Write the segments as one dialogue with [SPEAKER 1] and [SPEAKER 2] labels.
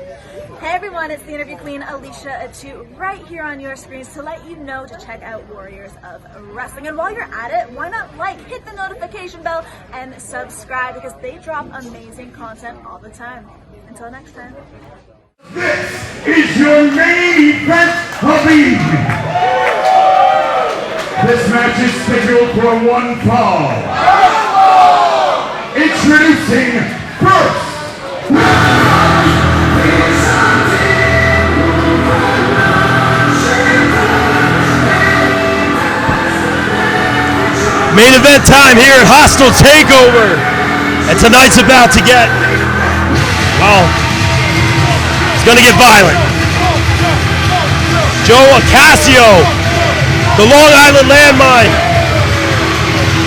[SPEAKER 1] Hey everyone, it's the interview queen Alicia Atu right here on your screens to let you know to check out Warriors of Wrestling. And while you're at it, why not hit the notification bell, and subscribe because they drop amazing content all the time. Until next time.
[SPEAKER 2] This is your main event of the evening. This match is scheduled for one fall. Introducing first.
[SPEAKER 3] Main event time here at Hostile Takeover. And tonight's about to get, well, it's going to get violent. Ocasio, the Long Island Landmine.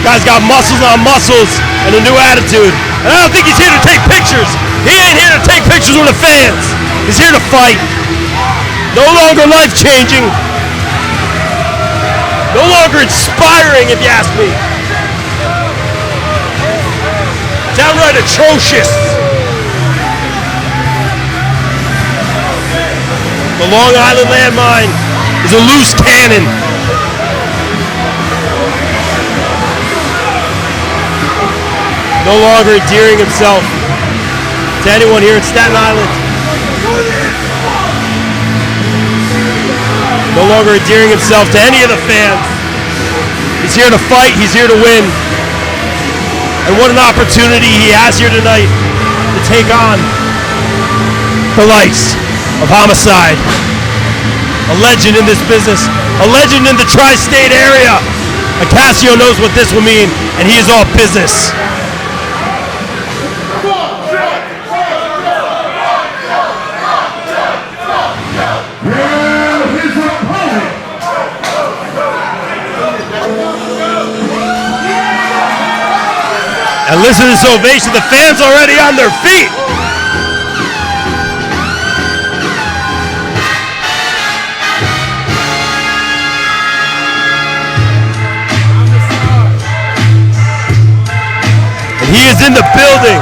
[SPEAKER 3] Guy's got muscles on muscles and a new attitude. And I don't think he's here to take pictures. He ain't here to take pictures with the fans. He's here to fight. No longer life-changing. No longer inspiring, if you ask me. Downright atrocious. The Long Island Landmine is a loose cannon. No longer endearing himself to anyone here in Staten Island. No longer endearing himself to any of the fans. He's here to fight, he's here to win. And what an opportunity he has here tonight to take on the likes of Homicide. A legend in this business, a legend in the tri-state area. Ocasio knows what this will mean, and he is all business. And listen to this ovation, the fans already on their feet. And he is in the building.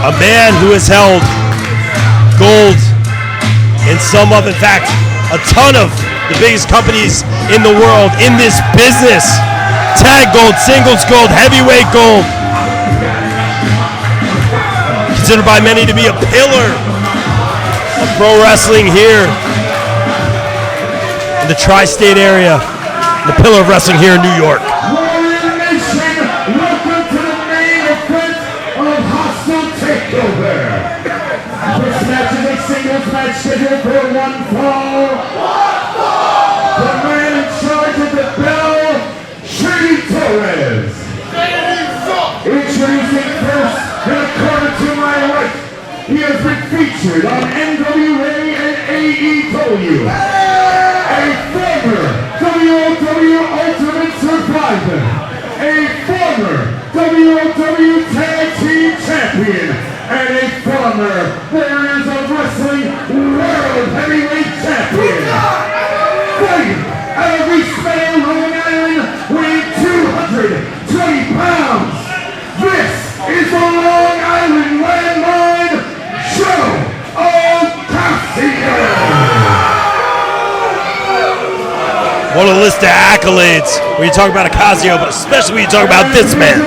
[SPEAKER 3] A man who has held gold in some of, in fact, a ton of the biggest companies in the world in this business. Tag gold, singles gold, heavyweight gold. Considered by many to be a pillar of pro wrestling here in the tri-state area. The pillar of wrestling here in New York.
[SPEAKER 2] Warrior Nation, welcome to the main event of Hostile Takeover. This match is a singles match scheduled for one fall. The man in charge of the bell, Notorious. Introducing first, in a corner to my right, he has been featured on NWA and AEW. A former W.O.W Ultimate Survivor. A former W.O.W Tag Team Champion. And a former Warriors of Wrestling World Heavy Weight Champion. Fighting out of Eastman, Long Island, weighing 220 pounds. This is the Long Island Landmine, Ocasio.
[SPEAKER 3] What a list of accolades when you talk about Ocasio, but especially when you talk about this man.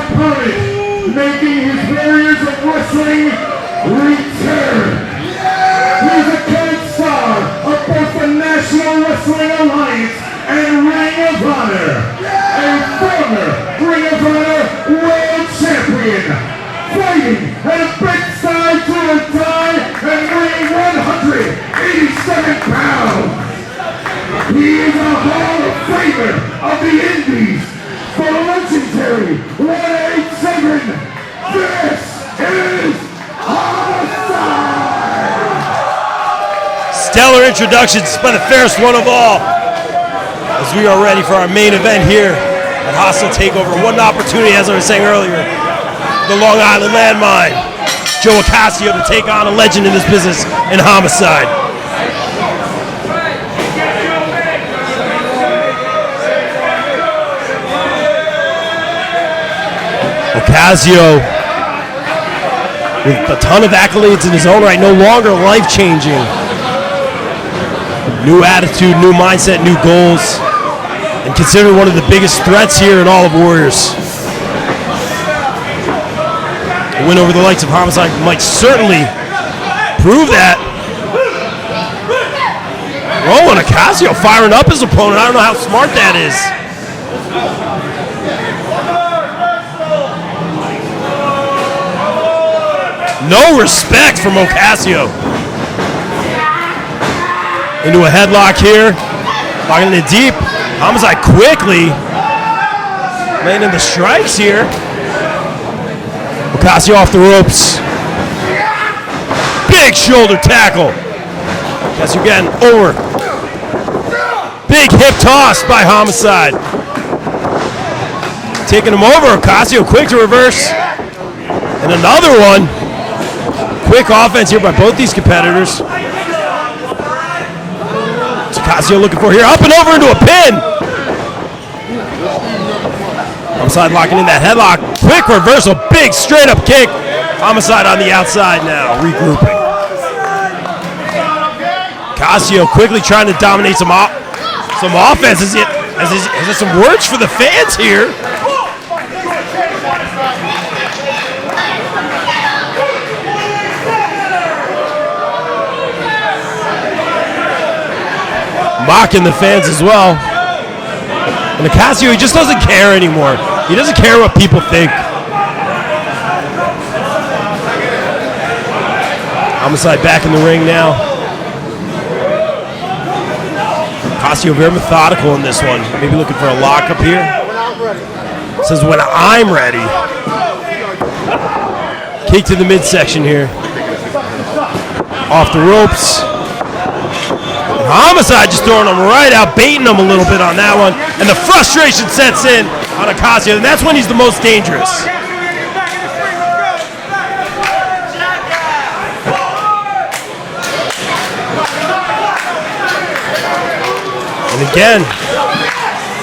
[SPEAKER 2] Making his Warriors of Wrestling return. He's a current star of both the National Wrestling Alliance and Ring of Honor. A former Ring of Honor World Champion. Fighting at a bedside to a tie and weighing 187 pounds. He is a Hall of Famer of the Indies for legendary 187. This is Homicide!
[SPEAKER 3] Stellar introductions by the fairest one of all. As we are ready for our main event here at Hostile Takeover. What an opportunity, as I was saying earlier. The Long Island Landmine. Ocasio to take on a legend in this business in Homicide. Ocasio with a ton of accolades in his own right, no longer life-changing. New attitude, new mindset, new goals, and considered one of the biggest threats here in all of Warriors. A win over the likes of Homicide might certainly prove that. Oh, and Ocasio firing up his opponent. I don't know how smart that is. No respect from Ocasio. Into a headlock here. Locking it deep. Homicide quickly landing the strikes here. Ocasio off the ropes. Big shoulder tackle. Ocasio again over. Big hip toss by Homicide. Taking him over. Ocasio quick to reverse. And another one. Quick offense here by both these competitors. Ocasio looking for here. Up and over into a pin. Homicide locking in that headlock. Quick reversal. Big straight up kick. Homicide on the outside now. Regrouping. Ocasio quickly trying to dominate some offense. Is there some words for the fans here? Mocking the fans as well. And Ocasio, he just doesn't care anymore. He doesn't care what people think. Homicide back in the ring now. Ocasio very methodical in this one. Maybe looking for a lockup here. Says when I'm ready. Kick to the midsection here. Off the ropes. Homicide just throwing him right out, baiting him a little bit on that one. And the frustration sets in on Ocasio, and that's when he's the most dangerous. And again,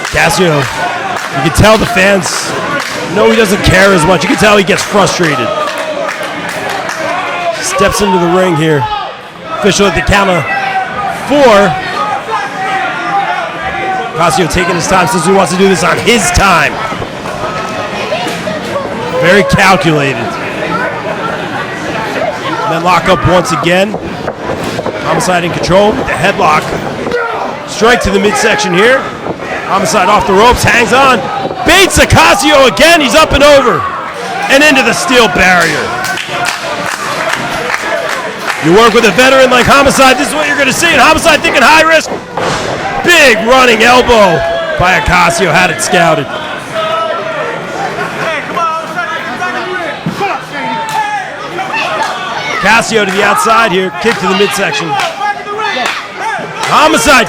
[SPEAKER 3] Ocasio, you can tell the fans, he doesn't care as much. You can tell he gets frustrated. Steps into the ring here. Official at the count of 4. Ocasio taking his time, says he wants to do this on his time. Very calculated. And then lock up once again. Homicide in control with the headlock. Strike to the midsection here. Homicide off the ropes, hangs on. Baits Ocasio again, he's up and over. And into the steel barrier. You work with a veteran like Homicide, this is what you're going to see. And Homicide thinking high risk. Big running elbow by Ocasio, had it scouted. Ocasio to the outside here, kick to the midsection. Homicide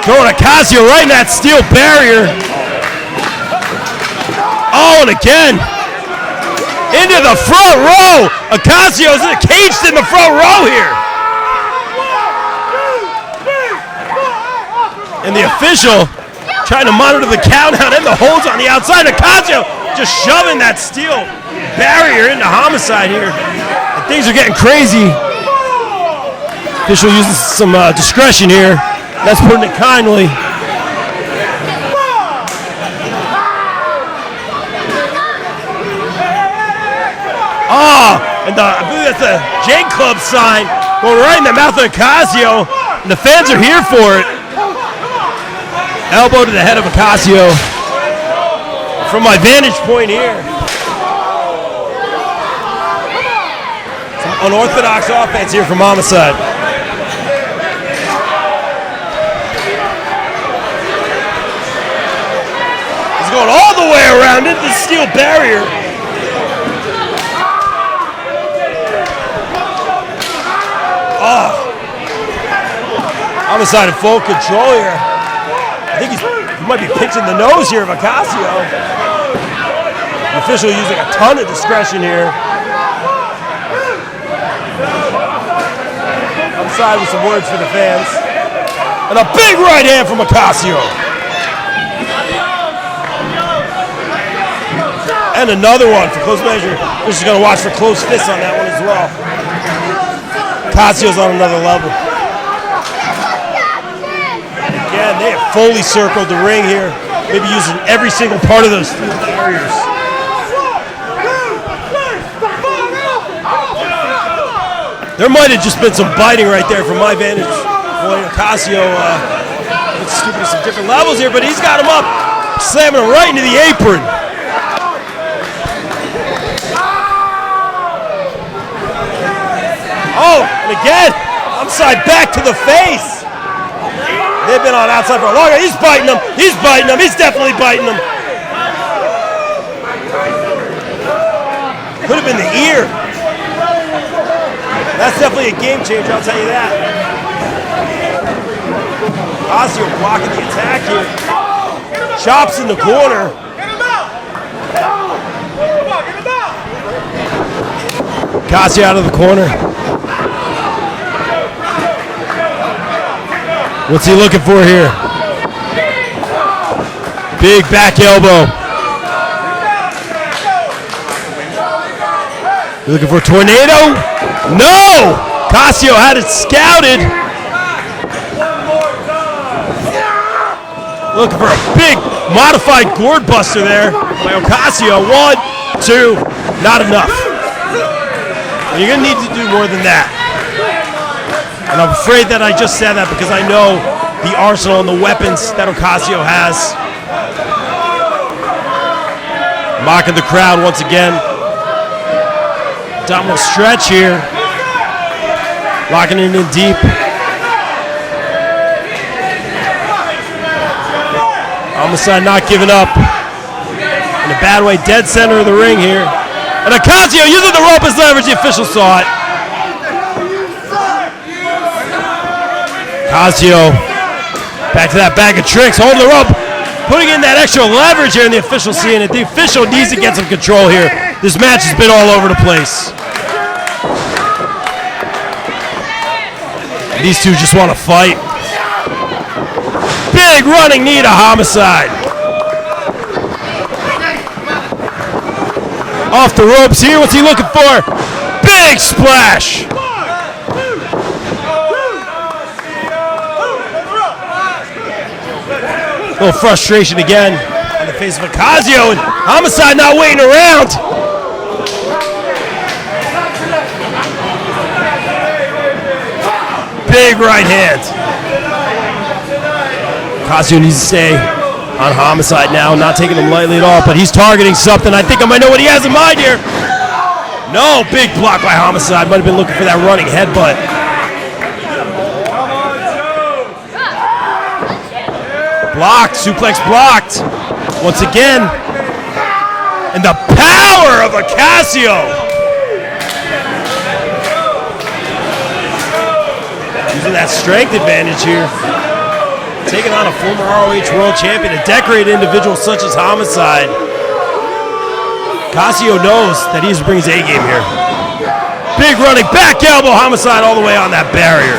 [SPEAKER 3] throwing Ocasio right in that steel barrier. Oh, and again. Into the front row. Ocasio's caged in the front row here. And the official trying to monitor the countdown and the holds on the outside. Ocasio just shoving that steel barrier into Homicide here. And things are getting crazy. Official uses some discretion here. That's putting it kindly. And I believe that's the J Club sign going right in the mouth of Ocasio. And the fans are here for it. Elbow to the head of Ocasio. From my vantage point here. Some unorthodox offense here from Homicide. He's going all the way around into the steel barrier. Oh. Homicide in full control here. I think he might be pinching the nose here of Ocasio. The official using a ton of discretion here. Homicide with some words for the fans. And a big right hand from Ocasio. And another one for close measure. We're just going to watch for close fists on that one as well. Ocasio's on another level. And again, they have fully circled the ring here. Maybe using every single part of those steel barriers. There might have just been some biting right there from my vantage. Boy, Ocasio looks stupid at some different levels here, but he's got him up, slamming him right into the apron. Oh, and again, upside back to the face. They've been on outside for a long time. He's biting him. He's biting him. He's definitely biting him. Could have been the ear. That's definitely a game changer, I'll tell you that. Ocasio blocking the attack here. Chops in the corner. Ocasio out of the corner. What's he looking for here? Big back elbow. You looking for a tornado? No! Ocasio had it scouted. Looking for a big modified gourd buster there by Ocasio. 1, 2, not enough. You're going to need to do more than that. And I'm afraid that I just said that because I know the arsenal and the weapons that Ocasio has. Mocking the crowd once again. Abdominal stretch here. Locking it in deep. Homicide not giving up. In a bad way, dead center of the ring here. And Ocasio using the rope as leverage. The official saw it. Ocasio back to that bag of tricks, holding the rope, putting in that extra leverage here, and the official seeing it. The official needs to get some control here. This match has been all over the place. These two just want to fight. Big running knee to Homicide. Off the ropes here, what's he looking for? Big splash. A little frustration again in the face of Ocasio, and Homicide not waiting around. Big right hand. Ocasio needs to stay on Homicide now, not taking him lightly at all, but he's targeting something. I think I might know what he has in mind here. No, big block by Homicide. Might have been looking for that running headbutt. Blocked, suplex blocked. Once again. And the power of Ocasio. Using that strength advantage here. Taking on a former ROH World Champion, a decorated individual such as Homicide. Ocasio knows that he has to bring his A game here. Big running back elbow, Homicide all the way on that barrier.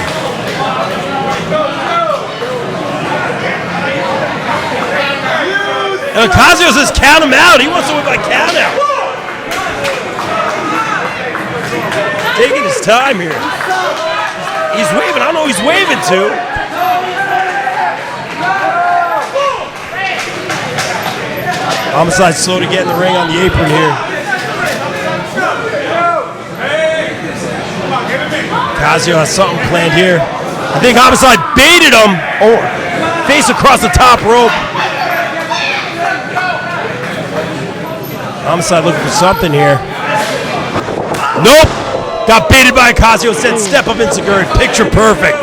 [SPEAKER 3] And Ocasio says count him out. He wants to win by count out. Taking his time here. He's waving. I don't know who he's waving to. Homicide slow to get in the ring on the apron here. Ocasio has something planned here. I think Homicide baited him. Oh, face across the top rope. Homicide looking for something here. Nope. Got baited by Ocasio. Said step up insecurity. Picture perfect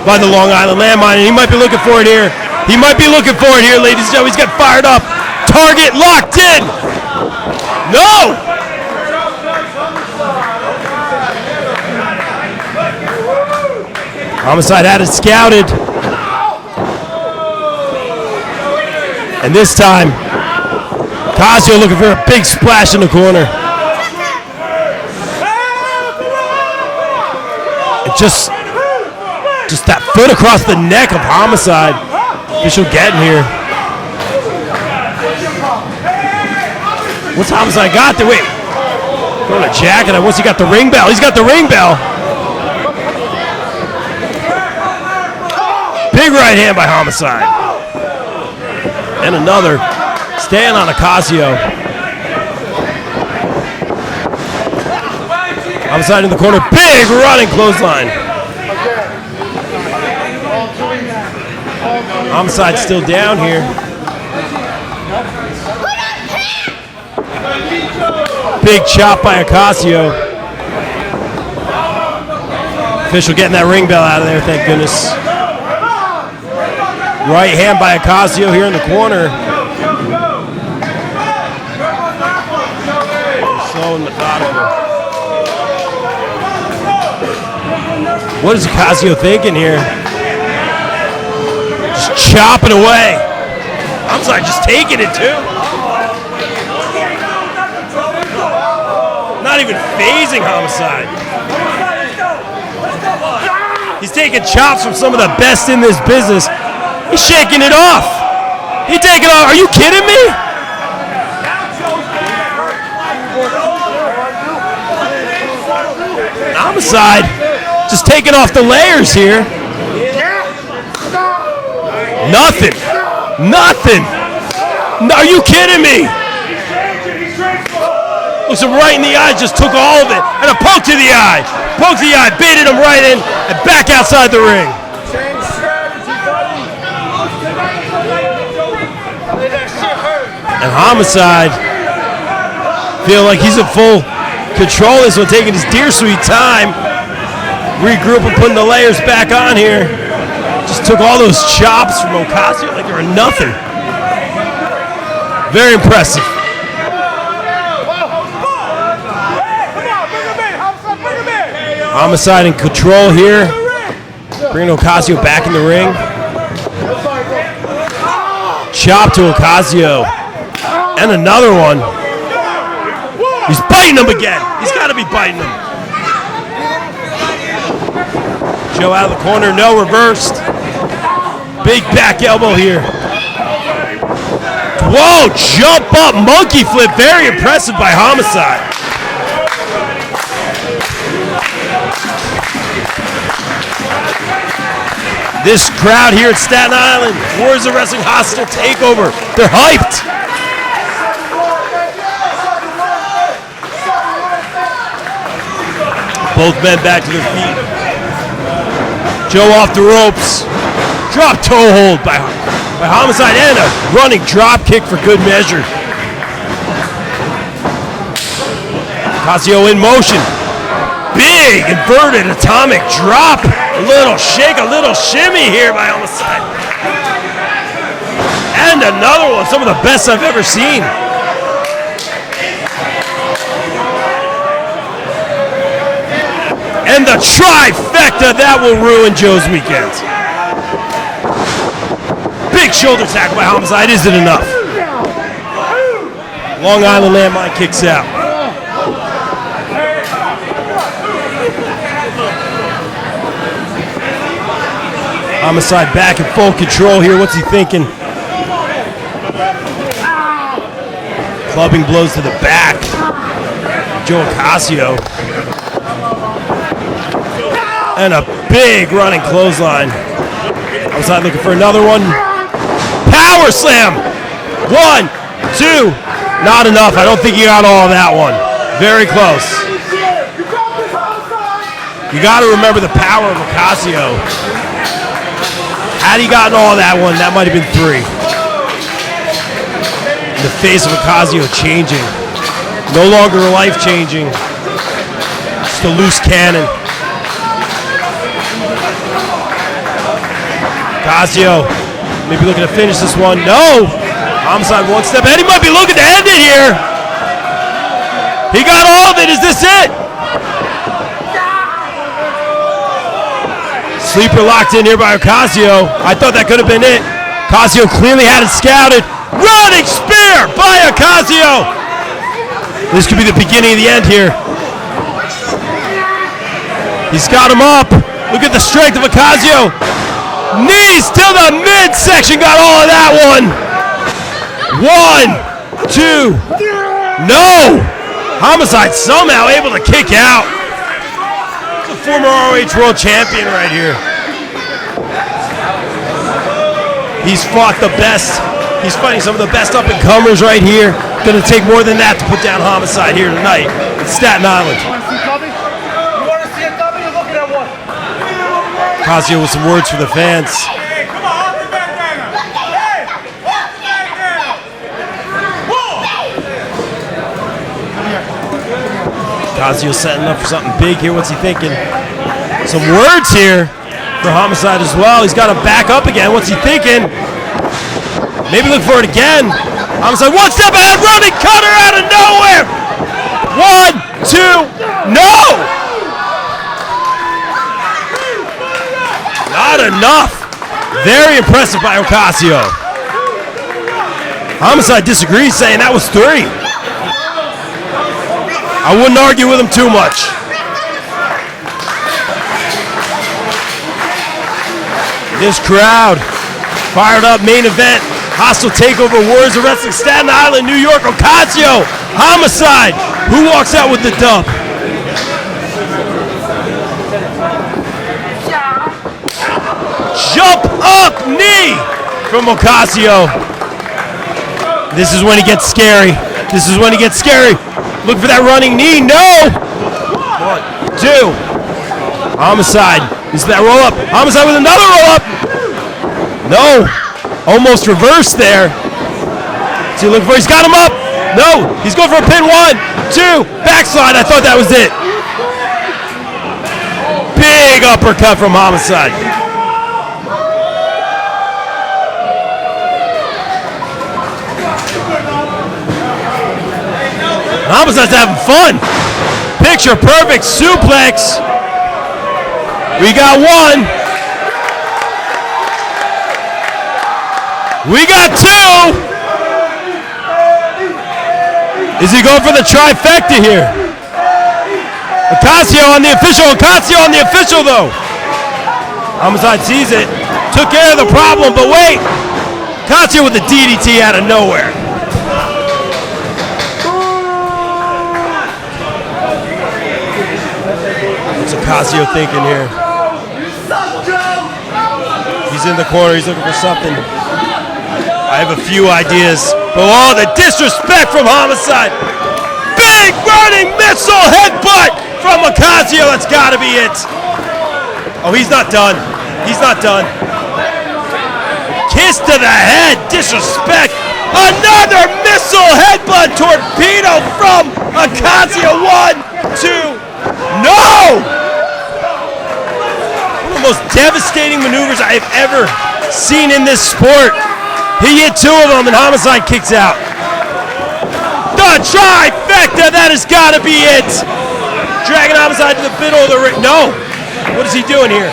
[SPEAKER 3] by the Long Island Landmine. And he might be looking for it here. He might be looking for it here, ladies and gentlemen. He's got fired up. Target locked in. No. Homicide had it scouted. And this time, Ocasio looking for a big splash in the corner. And just that foot across the neck of Homicide. Official getting here. What's Homicide got there? Wait. Throwing a jacket. Once he got the ring bell. He's got the ring bell. Big right hand by Homicide. And another. Staying on Ocasio. Homicide in the corner. Big running clothesline. Homicide still down here. Big chop by Ocasio. Official getting that ring bell out of there, thank goodness. Right hand by Ocasio here in the corner. Slow and methodical. What is Ocasio thinking here? Just chopping away. Homicide just taking it too. Not even phasing Homicide. He's taking chops from some of the best in this business. He's shaking it off. He's taking it off. Are you kidding me? Homicide just taking off the layers here. Nothing. Nothing. Are you kidding me? Looks him right in the eye, just took all of it. And a poke to the eye. Poke to the eye, baited him right in, and back outside the ring. And Homicide feel like he's in full control of this one, taking his dear sweet time. Regroup and putting the layers back on here. Just took all those chops from Ocasio like they were nothing. Very impressive. Homicide in control here. Bringing Ocasio back in the ring. Chop to Ocasio. And another one. He's biting him again. He's got to be biting him. Joe out of the corner. No, reversed. Big back elbow here. Whoa, jump up monkey flip. Very impressive by Homicide. This crowd here at Staten Island, Warriors of Wrestling Hostile Takeover. They're hyped. Both men back to their feet. Joe off the ropes. Drop toe hold by Homicide and a running drop kick for good measure. Ocasio in motion. Big inverted atomic drop. A little shake, a little shimmy here by Homicide. And another one, some of the best I've ever seen. And the trifecta that will ruin Joe's weekend. Big shoulder tackle by Homicide. Is it enough? Long Island Landmine kicks out. Homicide back in full control here. What's he thinking? Clubbing blows to the back. Joe Ocasio. And a big running clothesline. Homicide looking for another one. Power slam. 1, 2. Not enough. I don't think he got all of that one. Very close. You got to remember the power of Ocasio. Had he gotten all of that one, that might have been 3. The face of Ocasio changing. No longer life-changing. Just a loose cannon. Ocasio maybe looking to finish this one. No! Homicide one step ahead. He might be looking to end it here. He got all of it. Is this it? Sleeper locked in here by Ocasio. I thought that could have been it. Ocasio clearly had it scouted. Running spear by Ocasio. This could be the beginning of the end here. He's got him up. Look at the strength of Ocasio. Knees to the midsection. Got all of that one. 1, 2. No! Homicide somehow able to kick out. The former ROH World Champion right here. He's fought the best. He's fighting some of the best up-and-comers right here. Gonna take more than that to put down Homicide here tonight in Staten Island. Ocasio with some words for the fans. Ocasio setting up for something big here. What's he thinking? Some words here for Homicide as well. He's got to back up again. What's he thinking? Maybe look for it again. Homicide one step ahead, running cutter out of nowhere. 1, 2, no! Not enough. Very impressive by Ocasio. Homicide disagrees, saying that was 3. I wouldn't argue with him too much. This crowd fired up. Main event, Hostile Takeover, Warriors of Wrestling, Staten Island, New York. Ocasio, Homicide. Who walks out with the dub? Jump up knee from Ocasio. This is when he gets scary. This is when he gets scary. Look for that running knee. No. 1, 2. Homicide. Is that roll up? Homicide with another roll up. No. Almost reversed there. What's he looking for? He's got him up. No. He's going for a pin. 1, 2. Backslide. I thought that was it. Big uppercut from Homicide. Homicide's having fun. Picture perfect suplex. We got 1. We got 2. Is he going for the trifecta here? Ocasio on the official. Ocasio on the official though. Homicide sees it. Took care of the problem, but wait. Ocasio with the DDT out of nowhere. What's Ocasio thinking here? He's in the corner, he's looking for something. I have a few ideas. But oh, the disrespect from Homicide. Big running missile headbutt from Ocasio. That's got to be it. Oh, he's not done. He's not done. Kiss to the head, disrespect. Another missile headbutt torpedo from Ocasio. 1, 2. No! One of the most devastating maneuvers I've ever seen in this sport. He hit 2 of them and Homicide kicks out. The trifecta, that has got to be it. Dragging Homicide to the middle of the ring. No. What is he doing here?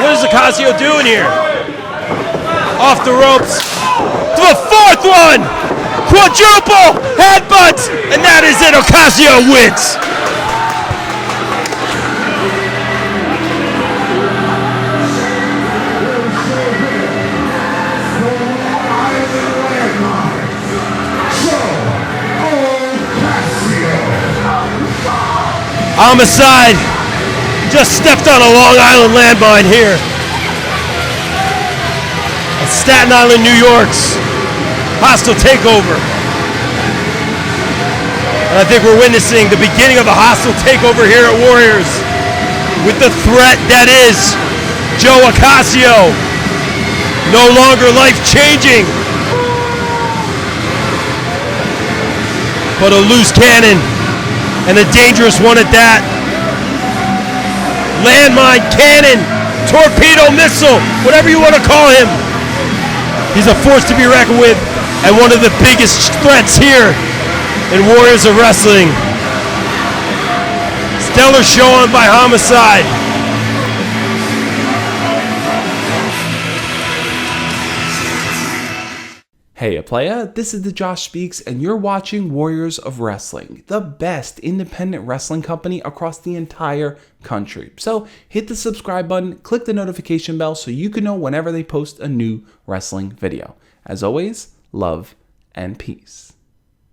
[SPEAKER 3] What is Ocasio doing here? Off the ropes. To the 4th one. Quadruple headbutts. And that is it. Ocasio wins. Homicide just stepped on a Long Island Landmine here at Staten Island, New York's Hostile Takeover. And I think we're witnessing the beginning of the Hostile Takeover here at Warriors with the threat that is Joe Ocasio. No longer life-changing, but a loose cannon. And a dangerous one at that. Landmine, cannon, torpedo, missile, whatever you want to call him. He's a force to be reckoned with and one of the biggest threats here in Warriors of Wrestling. Stellar showing by Homicide.
[SPEAKER 4] Hey playa, this is the Josh Speaks and you're watching Warriors of Wrestling, the best independent wrestling company across the entire country. So hit the subscribe button, click the notification bell so you can know whenever they post a new wrestling video. As always, love and peace.